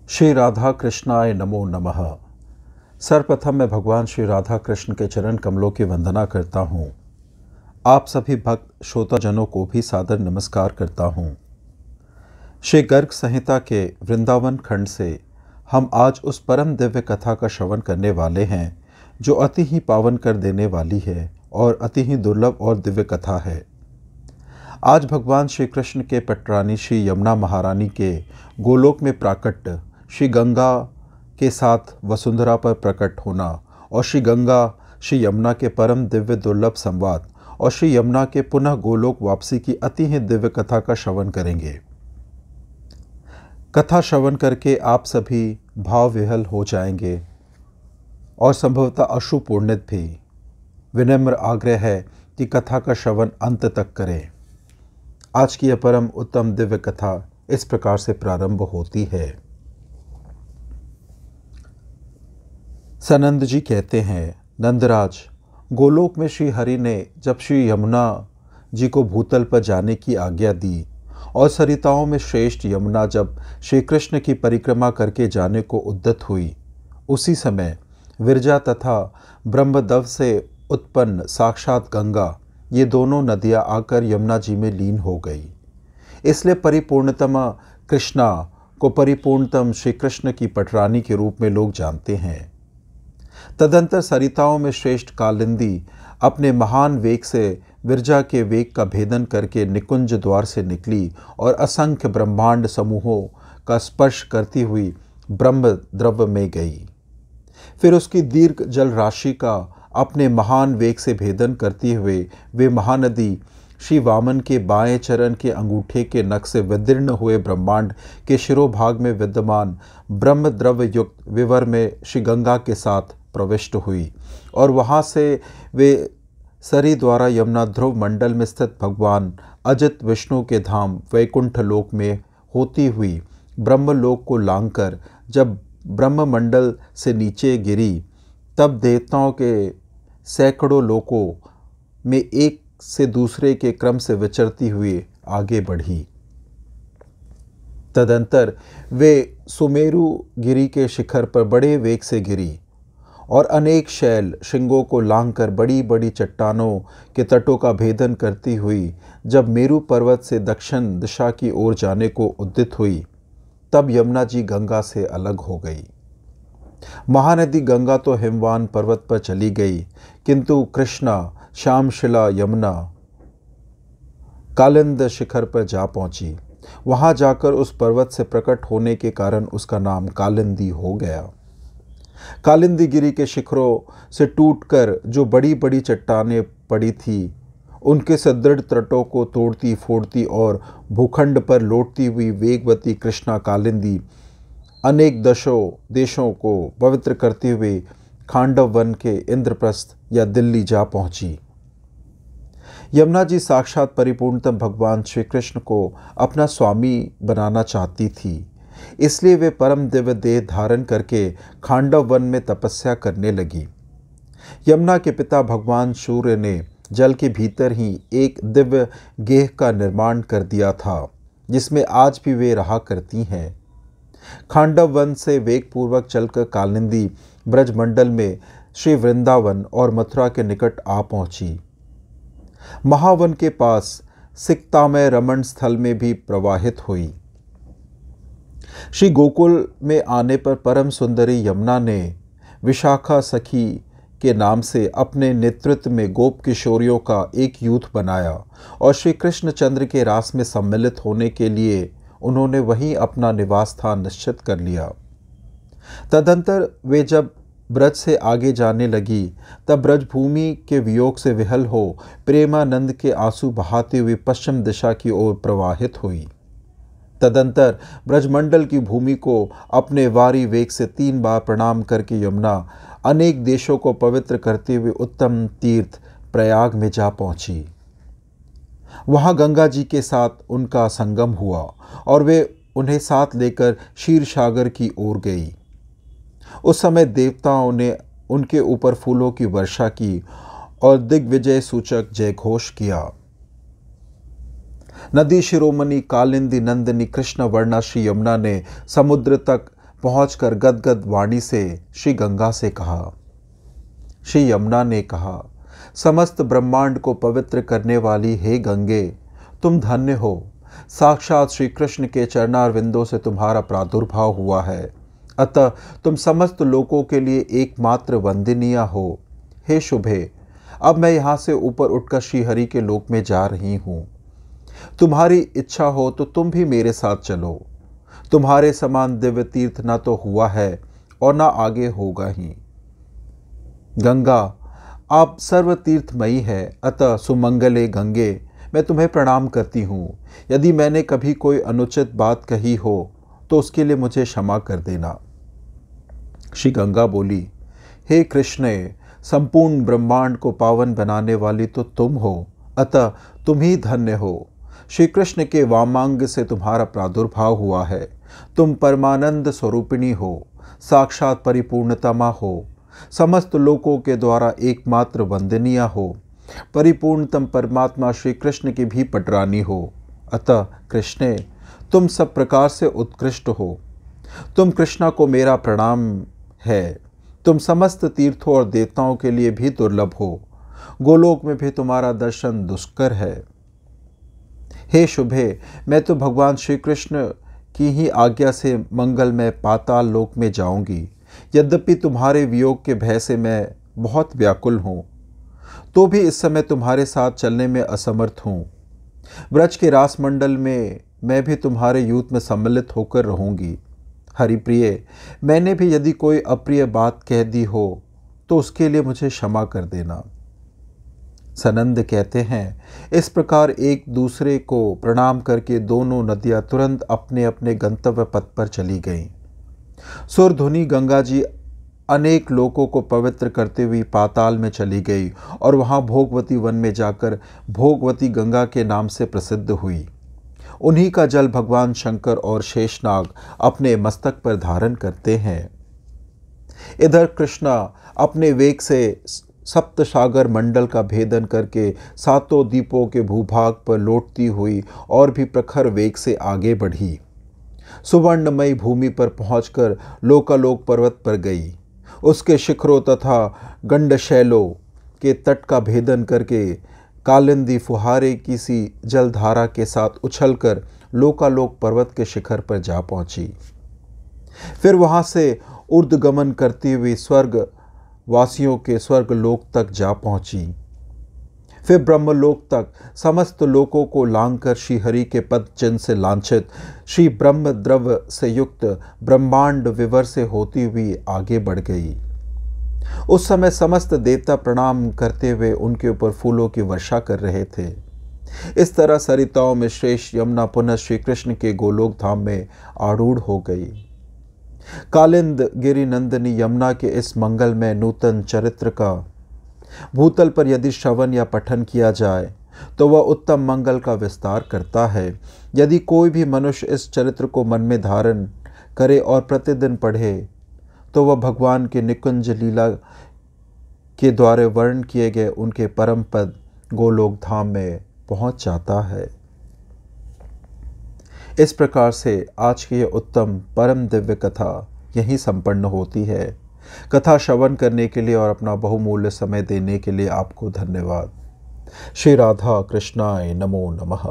श्री राधा कृष्णाय नमो नमः। सर्वप्रथम मैं भगवान श्री राधा कृष्ण के चरण कमलों की वंदना करता हूँ। आप सभी भक्त श्रोताजनों को भी सादर नमस्कार करता हूँ। श्री गर्ग संहिता के वृंदावन खंड से हम आज उस परम दिव्य कथा का श्रवण करने वाले हैं जो अति ही पावन कर देने वाली है और अति ही दुर्लभ और दिव्य कथा है। आज भगवान श्री कृष्ण के पटरानी श्री यमुना महारानी के गोलोक में प्राकट्य, श्री गंगा के साथ वसुंधरा पर प्रकट होना और श्री गंगा श्री यमुना के परम दिव्य दुर्लभ संवाद और श्री यमुना के पुनः गोलोक वापसी की अति ही दिव्य कथा का श्रवण करेंगे। कथा श्रवण करके आप सभी भाव विहल हो जाएंगे और संभवतः अश्रुपूर्णित भी। विनम्र आग्रह है कि कथा का श्रवण अंत तक करें। आज की यह परम उत्तम दिव्य कथा इस प्रकार से प्रारंभ होती है। सनंद जी कहते हैं, नंदराज, गोलोक में श्री हरि ने जब श्री यमुना जी को भूतल पर जाने की आज्ञा दी और सरिताओं में श्रेष्ठ यमुना जब श्री कृष्ण की परिक्रमा करके जाने को उद्यत हुई, उसी समय विरजा तथा ब्रह्मदव से उत्पन्न साक्षात गंगा, ये दोनों नदियाँ आकर यमुना जी में लीन हो गई। इसलिए परिपूर्णतम कृष्णा को परिपूर्णतम श्री कृष्ण की पटरानी के रूप में लोग जानते हैं। तदंतर सरिताओं में श्रेष्ठ कालिंदी अपने महान वेग से विरजा के वेग का भेदन करके निकुंज द्वार से निकली और असंख्य ब्रह्मांड समूहों का स्पर्श करती हुई ब्रह्म द्रव्य में गई। फिर उसकी दीर्घ जल राशि का अपने महान वेग से भेदन करती हुए वे महानदी श्री वामन के बाएं चरण के अंगूठे के नख से विदीर्ण हुए ब्रह्मांड के शिरोभाग में विद्यमान ब्रह्म द्रव्य युक्त विवर में श्री गंगा के साथ प्रविष्ट हुई और वहाँ से वे सरी द्वारा यमुना ध्रुव मंडल में स्थित भगवान अजित विष्णु के धाम वैकुंठ लोक में होती हुई ब्रह्मलोक को लांघकर जब ब्रह्म मंडल से नीचे गिरी, तब देवताओं के सैकड़ों लोकों में एक से दूसरे के क्रम से विचरती हुई आगे बढ़ी। तदंतर वे सुमेरु गिरी के शिखर पर बड़े वेग से गिरी और अनेक शैल श्रृंगों को लांघकर बड़ी बड़ी चट्टानों के तटों का भेदन करती हुई जब मेरु पर्वत से दक्षिण दिशा की ओर जाने को उद्यत हुई, तब यमुना जी गंगा से अलग हो गई। महानदी गंगा तो हिमवान पर्वत पर चली गई, किंतु कृष्णा श्यामशिला यमुना कालिंद शिखर पर जा पहुंची। वहां जाकर उस पर्वत से प्रकट होने के कारण उसका नाम कालिंदी हो गया। कालिंदी गिरी के शिखरों से टूटकर जो बड़ी बड़ी चट्टानें पड़ी थी, उनके सुदृढ़ तटों को तोड़ती फोड़ती और भूखंड पर लौटती हुई वेगवती कृष्णा कालिंदी अनेक देशों को पवित्र करते हुए खांडव वन के इंद्रप्रस्थ या दिल्ली जा पहुंची। यमुना जी साक्षात परिपूर्णतम भगवान श्री कृष्ण को अपना स्वामी बनाना चाहती थी, इसलिए वे परम दिव्य देह धारण करके खांडव वन में तपस्या करने लगी। यमुना के पिता भगवान सूर्य ने जल के भीतर ही एक दिव्य गेह का निर्माण कर दिया था, जिसमें आज भी वे रहा करती हैं। खांडव वन से वेगपूर्वक चलकर कालिंदी ब्रजमंडल में श्री वृंदावन और मथुरा के निकट आ पहुंची। महावन के पास सिकतामय रमण स्थल में भी प्रवाहित हुई। श्री गोकुल में आने पर परम सुंदरी यमुना ने विशाखा सखी के नाम से अपने नेतृत्व में गोप किशोरियों का एक यूथ बनाया और श्री कृष्णचंद्र के रास में सम्मिलित होने के लिए उन्होंने वहीं अपना निवास स्थान निश्चित कर लिया। तदंतर वे जब ब्रज से आगे जाने लगी, तब ब्रजभूमि के वियोग से विहल हो प्रेमानंद के आंसू बहाते हुए पश्चिम दिशा की ओर प्रवाहित हुई। तदंतर ब्रजमंडल की भूमि को अपने वारी वेग से 3 बार प्रणाम करके यमुना अनेक देशों को पवित्र करते हुए उत्तम तीर्थ प्रयाग में जा पहुंची। वहां गंगा जी के साथ उनका संगम हुआ और वे उन्हें साथ लेकर क्षीर सागर की ओर गई। उस समय देवताओं ने उनके ऊपर फूलों की वर्षा की और दिग्विजय सूचक जयघोष किया। नदी शिरोमणि कालिंदी नंदिनी कृष्ण वर्णा श्री यमुना ने समुद्र तक पहुंचकर गदगद वाणी से श्री गंगा से कहा। श्री यमुना ने कहा, समस्त ब्रह्मांड को पवित्र करने वाली हे गंगे, तुम धन्य हो। साक्षात श्री कृष्ण के चरणारविंदों से तुम्हारा प्रादुर्भाव हुआ है, अतः तुम समस्त लोकों के लिए एकमात्र वंदनीय हो। हे शुभे, अब मैं यहाँ से ऊपर उठकर श्रीहरि के लोक में जा रही हूँ। तुम्हारी इच्छा हो तो तुम भी मेरे साथ चलो। तुम्हारे समान दिव्य तीर्थ न तो हुआ है और न आगे होगा ही। गंगा, आप सर्व तीर्थमयी है, अतः सुमंगले गंगे, मैं तुम्हें प्रणाम करती हूँ। यदि मैंने कभी कोई अनुचित बात कही हो तो उसके लिए मुझे क्षमा कर देना। श्री गंगा बोली, हे कृष्ण, संपूर्ण ब्रह्मांड को पावन बनाने वाली तो तुम हो, अतः तुम ही धन्य हो। श्री कृष्ण के वामांग से तुम्हारा प्रादुर्भाव हुआ है। तुम परमानंद स्वरूपिणी हो, साक्षात परिपूर्णतमा हो, समस्त लोकों के द्वारा एकमात्र वंदनीय हो, परिपूर्णतम परमात्मा श्री कृष्ण की भी पटरानी हो। अतः कृष्ण, तुम सब प्रकार से उत्कृष्ट हो। तुम कृष्णा को मेरा प्रणाम है। तुम समस्त तीर्थों और देवताओं के लिए भी दुर्लभ हो। गोलोक में भी तुम्हारा दर्शन दुष्कर है। हे शुभे, मैं तो भगवान श्री कृष्ण की ही आज्ञा से मंगलमय पाताल लोक में जाऊंगी। यद्यपि तुम्हारे वियोग के भय से मैं बहुत व्याकुल हूँ, तो भी इस समय तुम्हारे साथ चलने में असमर्थ हूँ। ब्रज के रास मंडल में मैं भी तुम्हारे यूथ में सम्मिलित होकर रहूंगी। हरिप्रिय, मैंने भी यदि कोई अप्रिय बात कह दी हो तो उसके लिए मुझे क्षमा कर देना। सनंद कहते हैं, इस प्रकार एक दूसरे को प्रणाम करके दोनों नदियां तुरंत अपने अपने गंतव्य पथ पर चली गईं। सुरधुनी गंगा जी अनेक लोगों को पवित्र करते हुए पाताल में चली गई और वहां भोगवती वन में जाकर भोगवती गंगा के नाम से प्रसिद्ध हुई। उन्हीं का जल भगवान शंकर और शेषनाग अपने मस्तक पर धारण करते हैं। इधर कृष्णा अपने वेग से सप्त सागर मंडल का भेदन करके सातों द्वीपों के भूभाग पर लौटती हुई और भी प्रखर वेग से आगे बढ़ी। सुवर्णमयी भूमि पर पहुंचकर लोकालोक पर्वत पर गई। उसके शिखरों तथा गंडशैलों के तट का भेदन करके कालिंदी फुहारे की सी जलधारा के साथ उछलकर लोकालोक पर्वत के शिखर पर जा पहुंची। फिर वहां से ऊर्ध्वगमन करती हुई स्वर्ग वासियों के स्वर्ग लोक तक जा पहुंची। फिर ब्रह्मलोक तक समस्त लोकों को लांघकर श्रीहरि के पद चिन्ह से लांछित श्री ब्रह्म द्रव्य से युक्त ब्रह्मांड विवर से होती हुई आगे बढ़ गई। उस समय समस्त देवता प्रणाम करते हुए उनके ऊपर फूलों की वर्षा कर रहे थे। इस तरह सरिताओं में श्रेष्ठ यमुना पुनः श्री कृष्ण के गोलोक धाम में आरूढ़ हो गई। कालिंद गिरि नंदिनी यमुना के इस मंगल में नूतन चरित्र का भूतल पर यदि श्रवण या पठन किया जाए तो वह उत्तम मंगल का विस्तार करता है। यदि कोई भी मनुष्य इस चरित्र को मन में धारण करे और प्रतिदिन पढ़े तो वह भगवान के निकुंज लीला के द्वारा वर्णन किए गए उनके परम पद गोलोक धाम में पहुंच जाता है। इस प्रकार से आज की यह उत्तम परम दिव्य कथा यहीं संपन्न होती है। कथा श्रवण करने के लिए और अपना बहुमूल्य समय देने के लिए आपको धन्यवाद। श्री राधा कृष्णाय नमो नमः।